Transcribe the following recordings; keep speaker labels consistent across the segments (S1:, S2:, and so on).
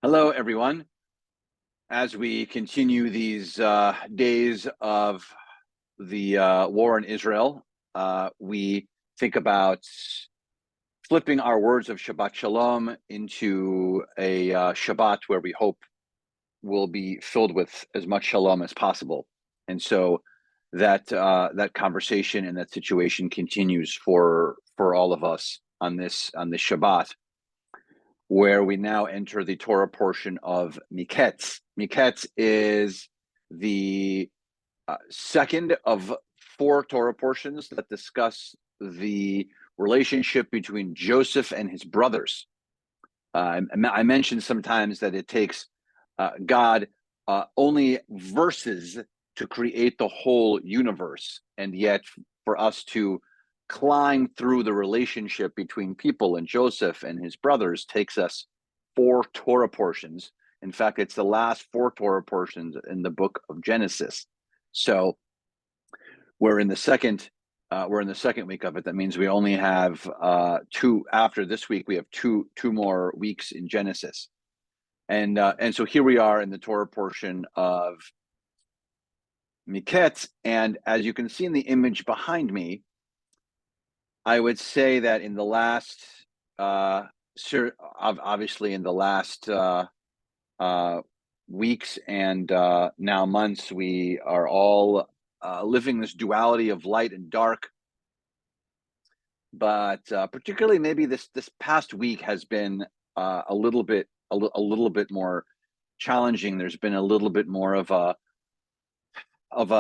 S1: Hello, everyone. As we continue these days of the war in Israel, we think about flipping our words of Shabbat Shalom into a Shabbat where we hope will be filled with as much Shalom as possible. And so that conversation and that situation continues for all of us on this Shabbat, where we now enter the Torah portion of Miketz. Miketz is the second of four Torah portions that discuss the relationship between Joseph and his brothers. I mentioned sometimes that it takes God only verses to create the whole universe, and yet for us to climb through the relationship between people and Joseph and his brothers takes us four Torah portions. In fact, it's the last four Torah portions in the book of Genesis. So we're in the second week of it. That means we only have two. After this week, we have two more weeks in Genesis, and so here we are in the Torah portion of Miketz, and as you can see in the image behind me, I would say that in the last, obviously in the last weeks and now months, we are all living this duality of light and dark. But particularly, maybe this past week has been a little bit more challenging. There's been a little bit more of a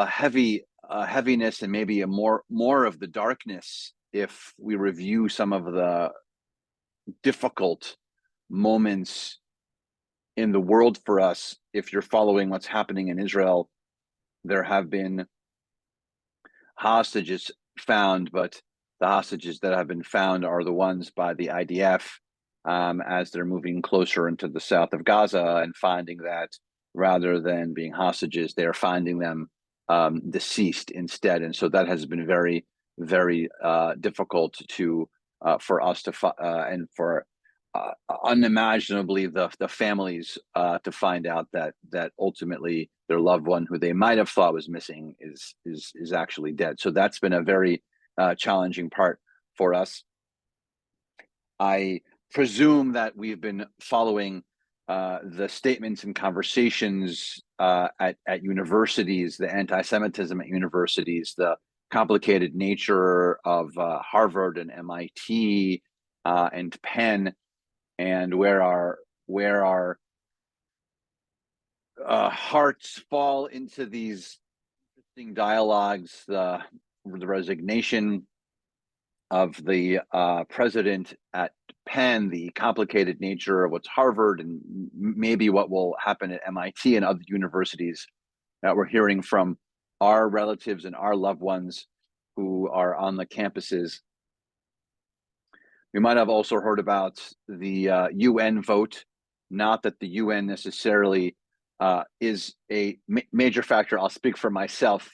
S1: heaviness and maybe a more of the darkness if we review some of the difficult moments in the world for us. If you're following what's happening in Israel, there have been hostages found, but the hostages that have been found are the ones by the IDF as they're moving closer into the south of Gaza and finding that rather than being hostages, they're finding them deceased instead. And so that has been very, very difficult to for us to and for unimaginably the families to find out that ultimately their loved one who they might have thought was missing is actually dead. So that's been a very challenging part for us. I presume that we've been following the statements and conversations at universities, the anti-Semitism at universities, the complicated nature of Harvard and MIT and Penn, and where our hearts fall into these interesting dialogues, the resignation of the president at Penn, the complicated nature of what's Harvard, and maybe what will happen at MIT and other universities that we're hearing from our relatives and our loved ones who are on the campuses. We might have also heard about the UN vote. Not that the UN necessarily is a major factor. I'll speak for myself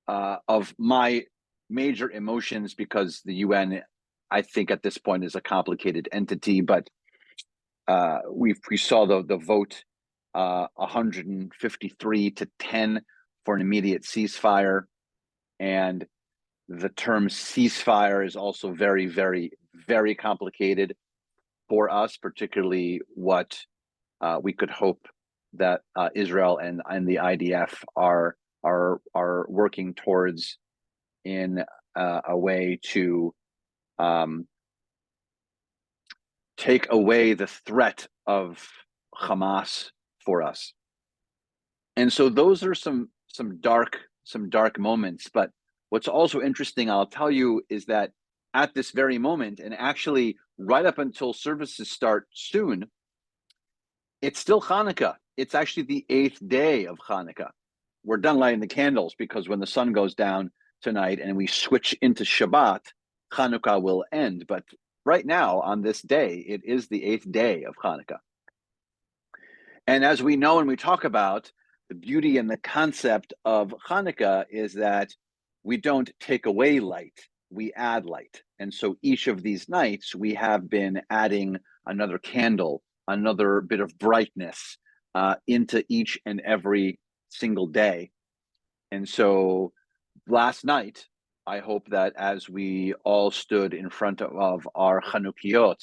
S1: of my major emotions, because the UN, I think at this point, is a complicated entity. But we saw the vote 153-10 for an immediate ceasefire, and the term ceasefire is also very, very, very complicated for us, particularly what we could hope that Israel and the IDF are working towards in a way to take away the threat of Hamas for us. And so those are some dark moments. But what's also interesting, I'll tell you, is that at this very moment, and actually right up until services start soon, it's still Hanukkah. It's actually the 8th day of Hanukkah. We're done lighting the candles, because when the sun goes down tonight and we switch into Shabbat, Hanukkah will end. But right now, on this day, it is the 8th day of Hanukkah. And as we know, and we talk about, the beauty and the concept of Hanukkah is that we don't take away light, we add light. And so each of these nights, we have been adding another candle another bit of brightness into each and every single day. And so last night, I hope that as we all stood in front of our Chanukiot,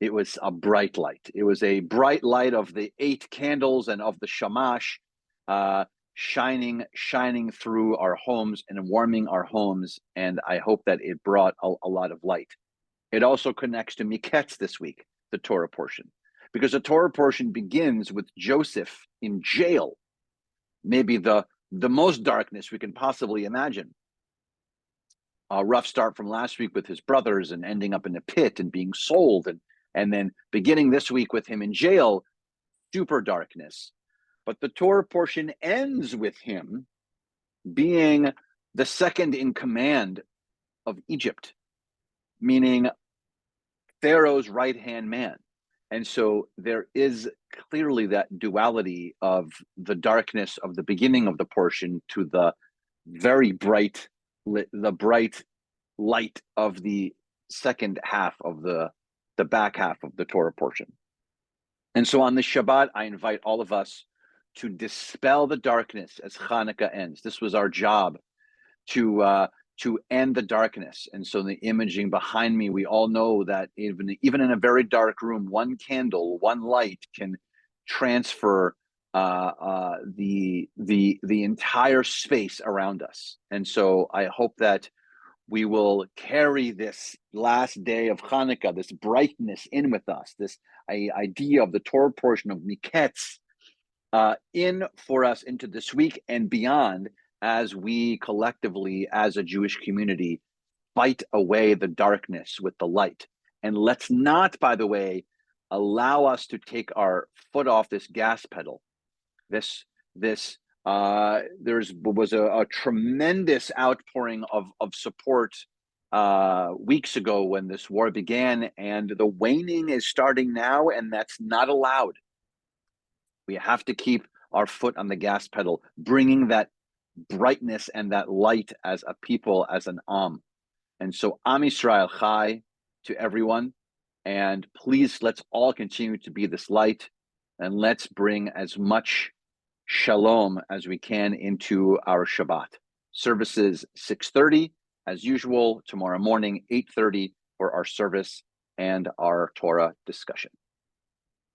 S1: it was a bright light. It was a bright light of the 8 candles and of the shamash shining through our homes and warming our homes. And I hope that it brought a lot of light. It also connects to Miketz this week, the Torah portion, because the Torah portion begins with Joseph in jail, maybe the most darkness we can possibly imagine. A rough start from last week with his brothers and ending up in a pit and being sold, and then beginning this week with him in jail, super darkness. But the Torah portion ends with him being the second in command of Egypt, meaning Pharaoh's right-hand man. And so there is clearly that duality of the darkness of the beginning of the portion to the very bright light of the second half of the back half of the Torah portion. And so on the Shabbat, I invite all of us to dispel the darkness as Hanukkah ends. This was our job, to end the darkness. And so the imaging behind me, we all know that even in a very dark room, one candle, one light can transfer the entire space around us. And so I hope that we will carry this last day of Hanukkah, this brightness in with us, this idea of the Torah portion of Miketz in for us into this week and beyond, as we collectively, as a Jewish community, fight away the darkness with the light. And let's not, by the way, allow us to take our foot off this gas pedal. There was a tremendous outpouring of support weeks ago when this war began, and the waning is starting now, and that's not allowed. We have to keep our foot on the gas pedal, bringing that brightness and that light as a people, as an Am. And so Am Yisrael Chai to everyone. And please, let's all continue to be this light, and let's bring as much shalom as we can into our Shabbat. Services 6:30 as usual. Tomorrow morning, 8:30 for our service and our Torah discussion.